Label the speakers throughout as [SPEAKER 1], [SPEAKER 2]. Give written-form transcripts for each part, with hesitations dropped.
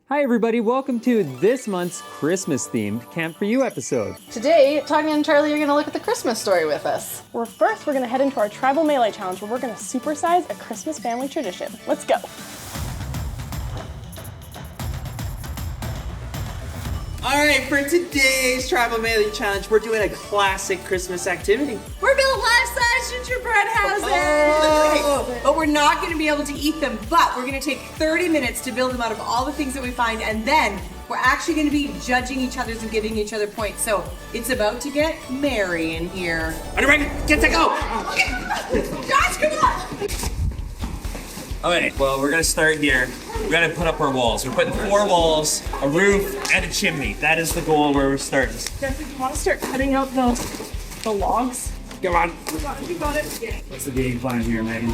[SPEAKER 1] Hi everybody, welcome to this month's Christmas-themed Camp For You episode.
[SPEAKER 2] Today, Tanya and Charlie are going to look at the Christmas story with us.
[SPEAKER 3] First, we're going to head into our tribal melee challenge where we're going to supersize a Christmas family tradition. Let's go.
[SPEAKER 4] All right, for today's Tribal Melee Challenge, we're doing a classic Christmas activity.
[SPEAKER 5] We're building life-size gingerbread houses!
[SPEAKER 4] Oh.
[SPEAKER 5] But we're not gonna be able to eat them, but we're gonna take 30 minutes to build them out of all the things that we find, and then we're actually gonna be judging each other's and giving each other points. So it's about to get merry in here.
[SPEAKER 4] Are you ready? Get to go!
[SPEAKER 5] Josh, come on!
[SPEAKER 4] All right, well, we're gonna start here. We gotta put up our walls. We're putting 4 walls, a roof, and a chimney. That is the goal where we're starting.
[SPEAKER 3] Jesse, do you want to start cutting out the logs?
[SPEAKER 4] Come on.
[SPEAKER 3] You got it.
[SPEAKER 4] What's the game plan here, Megan?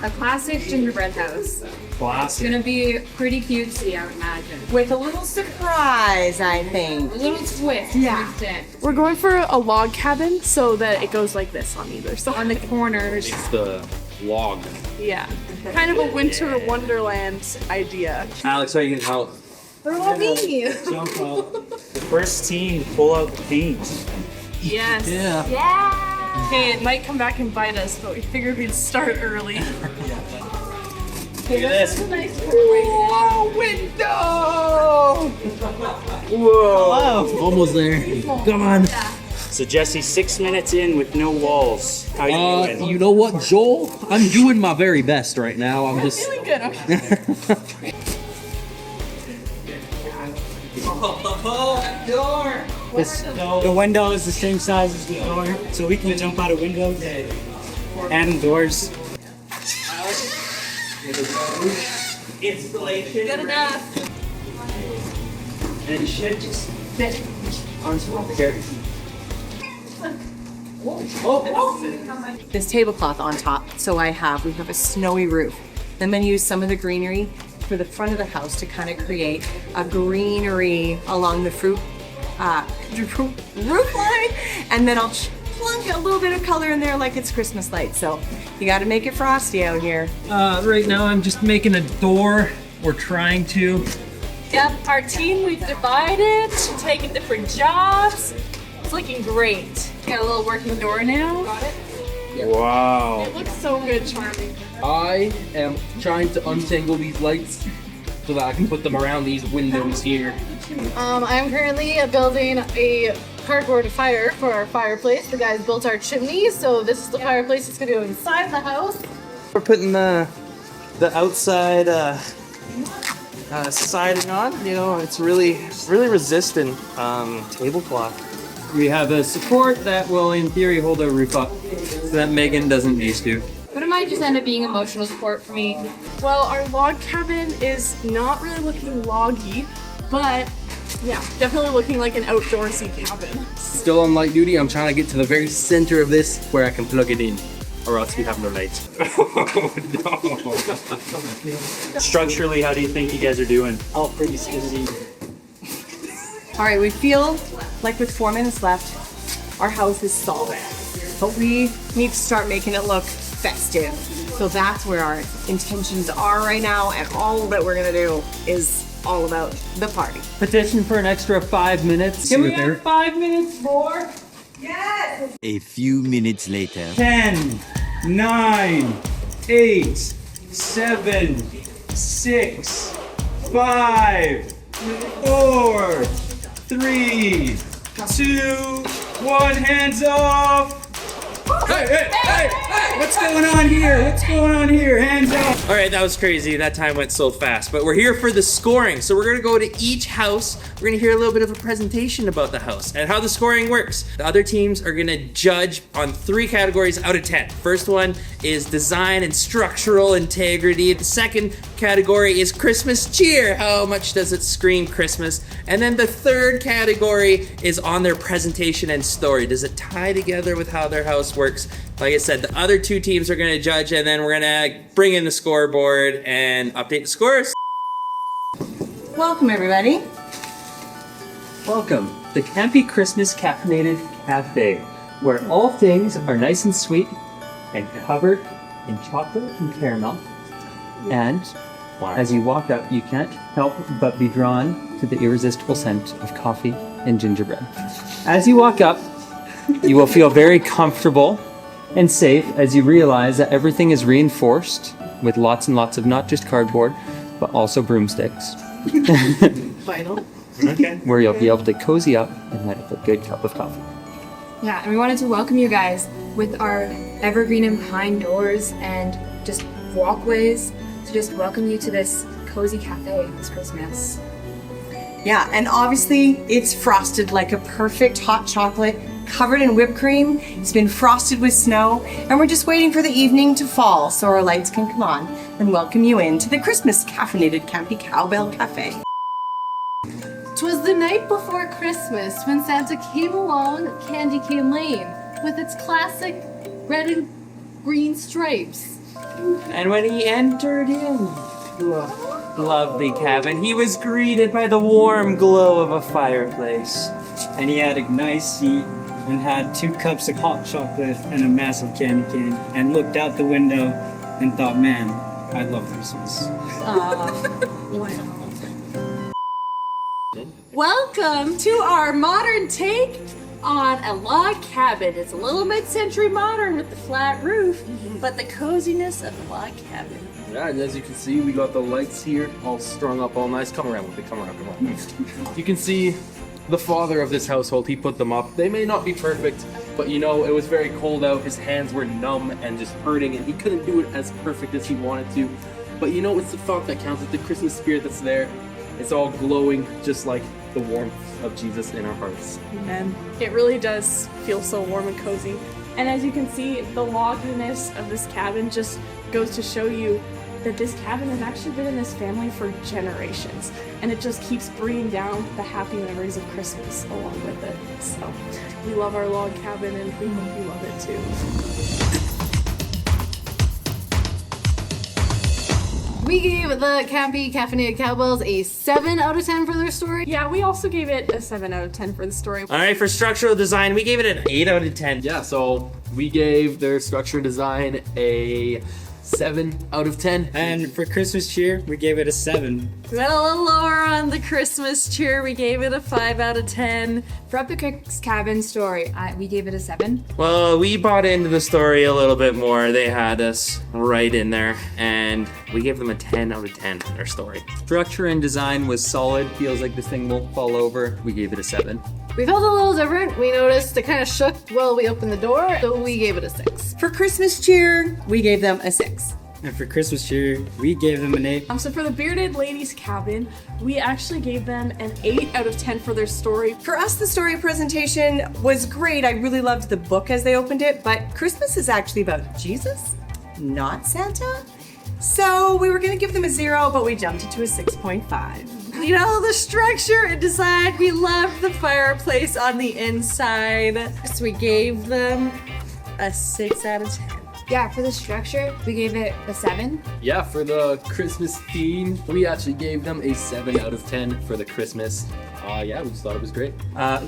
[SPEAKER 6] A classic gingerbread house.
[SPEAKER 4] Classic.
[SPEAKER 6] It's gonna be pretty cutesy, I would imagine.
[SPEAKER 5] With a little surprise, I think.
[SPEAKER 6] A little twist.
[SPEAKER 5] Yeah.
[SPEAKER 6] Twist it.
[SPEAKER 3] We're going for a log cabin so that it goes like this on either side.
[SPEAKER 6] On the corners.
[SPEAKER 7] It's the log.
[SPEAKER 3] Yeah. Kind of a winter wonderland idea.
[SPEAKER 4] Alex, how are you gonna help?
[SPEAKER 5] Follow me.
[SPEAKER 4] Jump out. The first team, pull out the paint.
[SPEAKER 3] Yes.
[SPEAKER 4] Yeah.
[SPEAKER 3] Okay, it might come back and bite us, but we figured we'd start early.
[SPEAKER 4] Look at this.
[SPEAKER 3] Whoa, window!
[SPEAKER 4] Whoa.
[SPEAKER 7] Almost there.
[SPEAKER 4] Come on. So Jesse, 6 minutes in with no walls. How you doing?
[SPEAKER 7] You know what, Joel? I'm doing my very best right now. I'm just.
[SPEAKER 3] Feeling good. Okay.
[SPEAKER 4] Door.
[SPEAKER 8] The window is the same size as the door, so we can jump out of windows and doors.
[SPEAKER 4] Installation. Good
[SPEAKER 6] enough.
[SPEAKER 4] And it should just fit on top here.
[SPEAKER 5] This tablecloth on top, so we have a snowy roof. Then I'm gonna use some of the greenery for the front of the house to kind of create a greenery along the roof line, and then I'll plunk a little bit of color in there like it's Christmas lights. So you got to make it frosty out here.
[SPEAKER 1] Right now I'm just making a door. We're trying to.
[SPEAKER 3] Yep, our team, we've divided, taken different jobs. It's looking great. Got a little working door now. Got it?
[SPEAKER 4] Wow.
[SPEAKER 3] It looks so good, Charlie.
[SPEAKER 7] I am trying to untangle these lights so that I can put them around these windows here.
[SPEAKER 2] I'm currently building a cardboard fire for our fireplace. The guys built our chimney, so this is the fireplace that's gonna go inside the house.
[SPEAKER 4] We're putting the outside siding on. You know, it's really resistant tablecloth.
[SPEAKER 1] We have a support that will in theory hold our roof up so that Megan doesn't need to.
[SPEAKER 6] But it might just end up being emotional support for me.
[SPEAKER 3] Well, our log cabin is not really looking loggy, but yeah, definitely looking like an outdoorsy cabin.
[SPEAKER 7] Still on light duty, I'm trying to get to the very center of this where I can plug it in, or else we have no lights.
[SPEAKER 4] Oh no. Structurally, how do you think you guys are doing?
[SPEAKER 8] All pretty skizzy.
[SPEAKER 5] All right, we feel like with 4 minutes left, our house is solid, but we need to start making it look festive. So that's where our intentions are right now, and all that we're gonna do is all about the party.
[SPEAKER 1] Petition for an extra 5 minutes.
[SPEAKER 8] Can we have 5 minutes more?
[SPEAKER 9] A few minutes later.
[SPEAKER 8] 10, 9, 8, 7, 6, 5, 4, 3, 2, 1, hands off! Hey! What's going on here? What's going on here? Hands up!
[SPEAKER 4] All right, that was crazy. That time went so fast. But we're here for the scoring. So we're gonna go to each house. We're gonna hear a little bit of a presentation about the house and how the scoring works. The other teams are gonna judge on 3 categories out of 10. First one is design and structural integrity. The second category is Christmas cheer. How much does it scream Christmas? And then the third category is on their presentation and story. Does it tie together with how their house works? Like I said, the other 2 teams are gonna judge, and then we're gonna bring in the scoreboard and update the scores.
[SPEAKER 5] Welcome, everybody.
[SPEAKER 1] Welcome to Campy Christmas Caffeinated Cafe, where all things are nice and sweet and covered in chocolate and caramel and As you walk up, you can't help but be drawn to the irresistible scent of coffee and gingerbread. As you walk up, you will feel very comfortable and safe as you realize that everything is reinforced with lots and lots of not just cardboard, but also broomsticks.
[SPEAKER 2] Vital.
[SPEAKER 1] Okay. Where you'll be able to cozy up and light up a good cup of coffee.
[SPEAKER 6] Yeah, and we wanted to welcome you guys with our evergreen and pine doors and just walkways to just welcome you to this cozy cafe this Christmas.
[SPEAKER 5] Yeah, and obviously it's frosted like a perfect hot chocolate covered in whipped cream. It's been frosted with snow, and we're just waiting for the evening to fall so our lights can come on and welcome you into the Christmas caffeinated Campy Cowbell Cafe.
[SPEAKER 2] 'Twas the night before Christmas when Santa came along Candy Cane Lane with its classic red and green stripes.
[SPEAKER 1] And when he entered in to a lovely cabin, he was greeted by the warm glow of a fireplace.
[SPEAKER 8] And he had a nice seat and had 2 cups of hot chocolate and a massive candy cane and looked out the window and thought, man, I love Christmas.
[SPEAKER 3] Welcome to our modern take on a log cabin. It's a little mid-century modern with the flat roof, but the coziness of the log cabin.
[SPEAKER 7] Yeah, and as you can see, we got the lights here all strung up all nice. Come around with it, come around. You can see the father of this household, he put them up. They may not be perfect, but you know, it was very cold out. His hands were numb and just hurting, and he couldn't do it as perfect as he wanted to. But you know, it's the thought that counts. It's the Christmas spirit that's there. It's all glowing just like the warmth of Jesus in our hearts.
[SPEAKER 3] Amen. It really does feel so warm and cozy. And as you can see, the logginess of this cabin just goes to show you that this cabin has actually been in this family for generations. And it just keeps bringing down the happy memories of Christmas along with it. So we love our log cabin and we hope you love it too.
[SPEAKER 2] We gave the Campy Caffeinated Cowbells a 7 out of 10 for their story.
[SPEAKER 3] Yeah, we also gave it a 7 out of 10 for the story.
[SPEAKER 4] All right, for structural design, we gave it an 8 out of 10.
[SPEAKER 7] Yeah, so we gave their structure design a 7 out of 10.
[SPEAKER 8] And for Christmas cheer, we gave it a 7.
[SPEAKER 3] We went a little lower on the Christmas cheer. We gave it a 5 out of 10.
[SPEAKER 6] For Up the Creek's cabin story, we gave it a 7.
[SPEAKER 4] Well, we bought into the story a little bit more. They had us right in there, and we gave them a 10 out of 10 for their story.
[SPEAKER 1] Structure and design was solid. Feels like this thing won't fall over. We gave it a 7.
[SPEAKER 2] We felt a little different. We noticed it kind of shook while we opened the door, so we gave it a 6.
[SPEAKER 5] For Christmas cheer, we gave them a 6.
[SPEAKER 8] And for Christmas cheer, we gave them an 8.
[SPEAKER 3] So for the Bearded Ladies cabin, we actually gave them an 8 out of 10 for their story.
[SPEAKER 5] For us, the story presentation was great. I really loved the book as they opened it, but Christmas is actually about Jesus, not Santa. So we were gonna give them a 0, but we jumped it to a 6.5.
[SPEAKER 3] You know, the structure and design, we loved the fireplace on the inside. So we gave them a 6 out of 10.
[SPEAKER 6] Yeah, for the structure, we gave it a 7.
[SPEAKER 7] Yeah, for the Christmas theme, we actually gave them a 7 out of 10 for the Christmas. Yeah, we just thought it was great.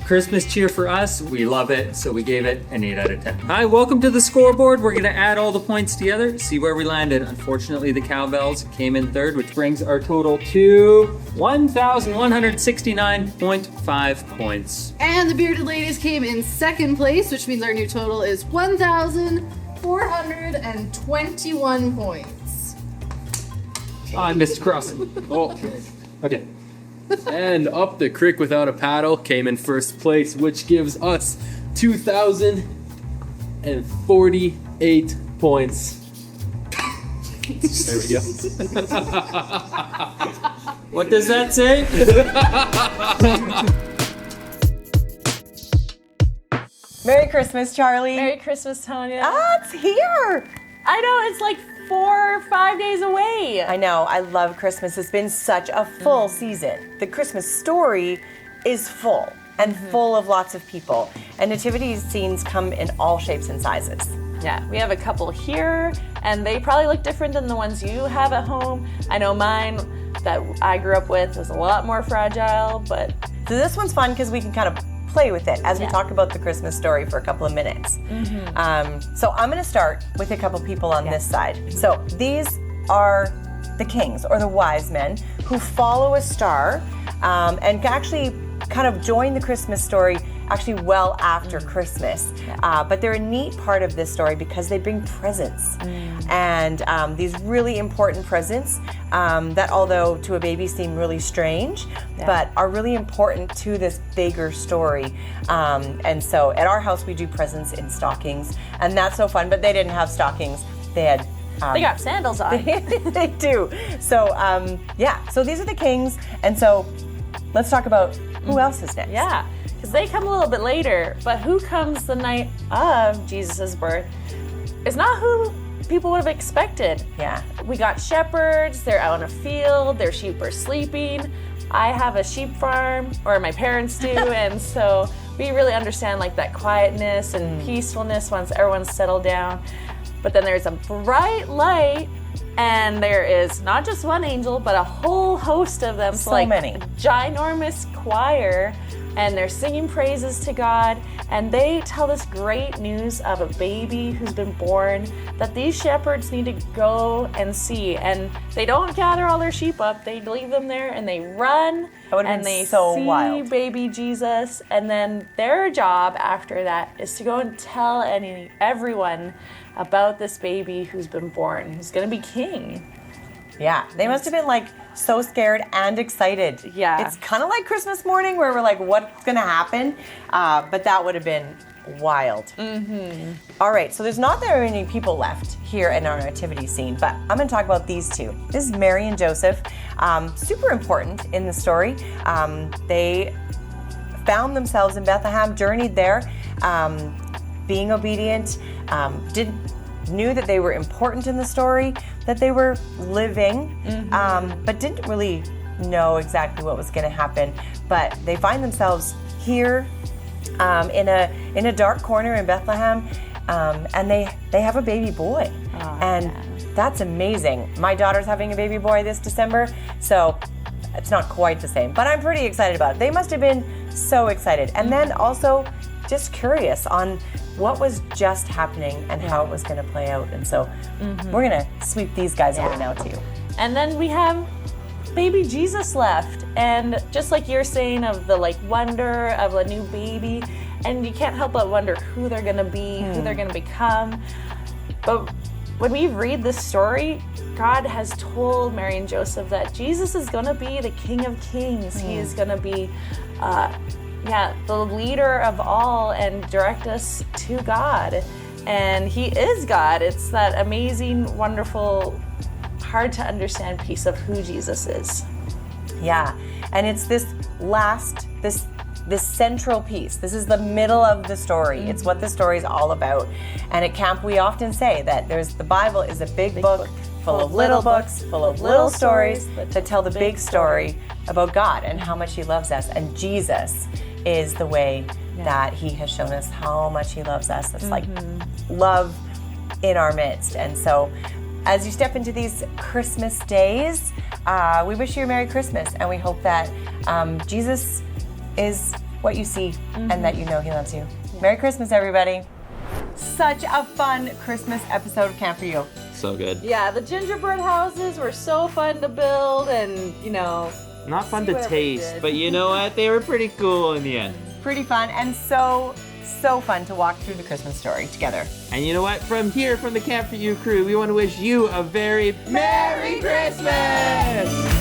[SPEAKER 1] Christmas cheer for us, we love it, so we gave it an 8 out of 10. Hi, welcome to the scoreboard. We're gonna add all the points together, see where we landed. Unfortunately, the Cowbells came in third, which brings our total to 1,169.5 points.
[SPEAKER 2] And the Bearded Ladies came in second place, which means our new total is 1,421 points.
[SPEAKER 1] Oh, I missed crossing.
[SPEAKER 7] Oh, okay. And Up the Creek Without a Paddle came in first place, which gives us 2,048 points. There we go.
[SPEAKER 1] What does that say?
[SPEAKER 5] Merry Christmas, Charlie.
[SPEAKER 3] Merry Christmas, Tanya.
[SPEAKER 5] It's here.
[SPEAKER 3] I know, it's like 4 or 5 days away.
[SPEAKER 5] I know, I love Christmas. It's been such a full season. The Christmas story is full and full of lots of people. And nativity scenes come in all shapes and sizes.
[SPEAKER 3] Yeah, we have a couple here, and they probably look different than the ones you have at home. I know mine that I grew up with was a lot more fragile, but...
[SPEAKER 5] So this one's fun because we can kind of play with it as we talk about the Christmas story for a couple of minutes. So I'm gonna start with a couple people on this side. So these are the kings or the wise men who follow a star and actually kind of join the Christmas story actually well after Christmas. But they're a neat part of this story because they bring presents. And these really important presents that, although to a baby seem really strange, but are really important to this bigger story. And so at our house, we do presents in stockings, and that's so fun. But they didn't have stockings. They had
[SPEAKER 3] They got sandals on.
[SPEAKER 5] they do. So so these are the kings. And so let's talk about who else is next.
[SPEAKER 3] Yeah, because they come a little bit later, but who comes the night of Jesus' birth is not who people would have expected.
[SPEAKER 5] Yeah.
[SPEAKER 3] We got shepherds, they're out in a field, their sheep are sleeping. I have a sheep farm, or my parents do, and so we really understand like that quietness and peacefulness once everyone's settled down. But then there's a bright light, and there is not just one angel, but a whole host of them.
[SPEAKER 5] So
[SPEAKER 3] like
[SPEAKER 5] many.
[SPEAKER 3] A ginormous choir, and they're singing praises to God, and they tell this great news of a baby who's been born that these shepherds need to go and see. And they don't gather all their sheep up, they leave them there and they run and they
[SPEAKER 5] so
[SPEAKER 3] see
[SPEAKER 5] wild.
[SPEAKER 3] baby Jesus. And then their job after that is to go and tell everyone about this baby who's been born, who's gonna be king.
[SPEAKER 5] Yeah, they must have been like so scared and excited.
[SPEAKER 3] Yeah.
[SPEAKER 5] It's kind of like Christmas morning where we're like, what's gonna happen? But that would have been wild. All right, so there's not very many people left here in our nativity scene, but I'm gonna talk about these two. This is Mary and Joseph, super important in the story. They found themselves in Bethlehem, journeyed there, being obedient, knew that they were important in the story, that they were living, but didn't really know exactly what was going to happen. But they find themselves here in a dark corner in Bethlehem, and they have a baby boy, that's amazing. My daughter's having a baby boy this December, so it's not quite the same, but I'm pretty excited about it. They must have been so excited, and then also just curious on what was just happening and how it was going to play out. And so we're going to sweep these guys away now too.
[SPEAKER 3] And then we have baby Jesus left. And just like you're saying of the like wonder of a new baby, and you can't help but wonder who they're going to be, who they're going to become. But when we read this story, God has told Mary and Joseph that Jesus is going to be the King of Kings. He is going to be the leader of all and direct us to God. And He is God. It's that amazing, wonderful, hard to understand piece of who Jesus is.
[SPEAKER 5] Yeah, and it's this central piece. This is the middle of the story. It's what the story is all about. And at camp, we often say that the Bible is a big book full of little books, full of little stories that tell the big story about God and how much He loves us. And Jesus is the way that He has shown us how much He loves us. It's like love in our midst. And so as you step into these Christmas days, we wish you a Merry Christmas, and we hope that Jesus is what you see and that you know He loves you. Merry Christmas, everybody. Such a fun Christmas episode of Camp For You.
[SPEAKER 4] So good.
[SPEAKER 3] Yeah, the gingerbread houses were so fun to build, and
[SPEAKER 4] Not fun
[SPEAKER 3] See
[SPEAKER 4] to
[SPEAKER 3] whatever we
[SPEAKER 4] taste,
[SPEAKER 3] did.
[SPEAKER 4] but you know what? They were pretty cool in the end.
[SPEAKER 5] Pretty fun and so fun to walk through the Christmas story together.
[SPEAKER 4] And you know what? From here, from the Camp For You crew, we want to wish you a very Merry Christmas!